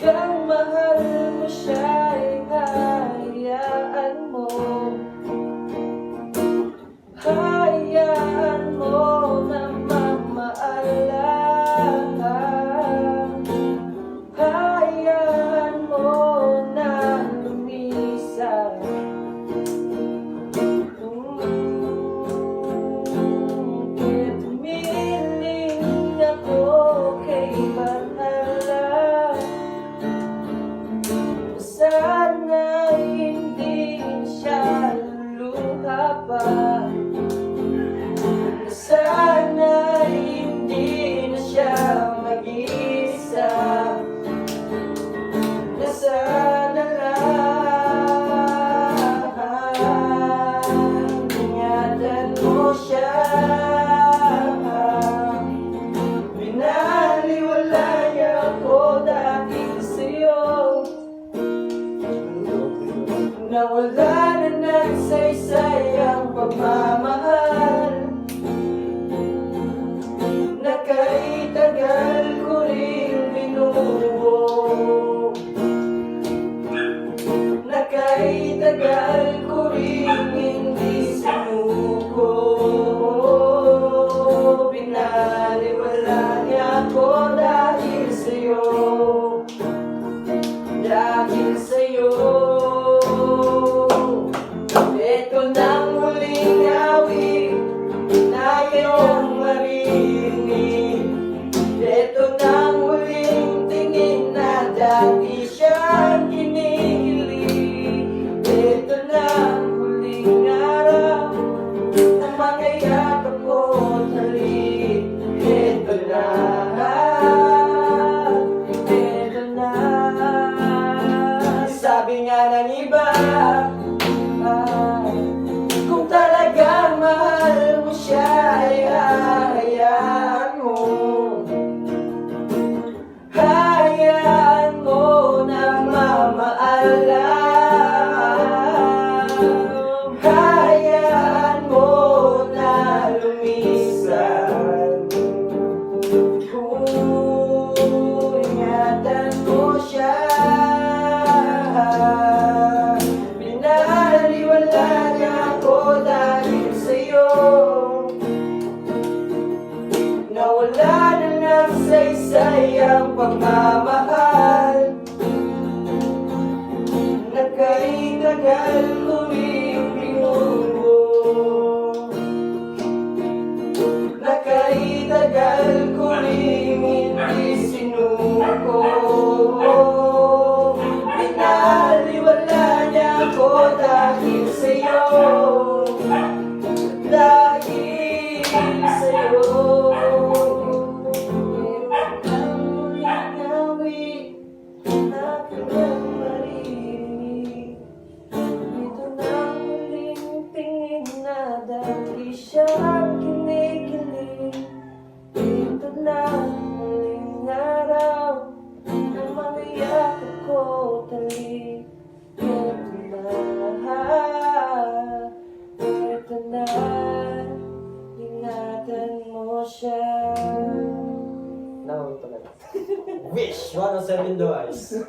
talagang mahal mo siya, ay hayaan mo. Hayaan mo na mamaalam. Hayaan mo na lumisan. Kaya tumiling ako kay Bahala. Sana hindi siya luluha pa. Sana hindi na siya mag-iisa. Na sana lang ingatan mo siya. Binaliwala niya ako dahil sa'yo. Nawala na nagsaysay ang pagmamahal. Naka'y-tagal ko rin binubuo. Naka'y-tagal ko rin hindi sinuko. Binaliwala niya ako dahil sa'yo. Dahil sa'yo. Ito nang huling awit na iyong marinig. Ito nang huling tingin na dati siyang kinikilig. Ito nang huling araw na mga yakap ko talik. Ito na. Ito na. Sabi nga ng iba, kung talagang mahal mo siya, ay hayaan mo. Hayaan mo na mamaalam. Hayaan mo na lumisan. Ingatan mo siya. Binaliwala niya ako dahil sa'yo. Nawala na ng saysay ang pagmamahal. Naka'y-tagal ko rin binubuo. Naka'y-tagal ko rin hindi sinuko. Binaliwala niya ako dahil sa'yo. Dahil sa'yo. Ang huling awit na kanyang marinig. Ito na huling tingin na dati siyang kinikilig. Ito na huling araw na mga yakap ko talik. Ito na, ingatan mo siya. Now, ito na. Wish! 107 Eyes.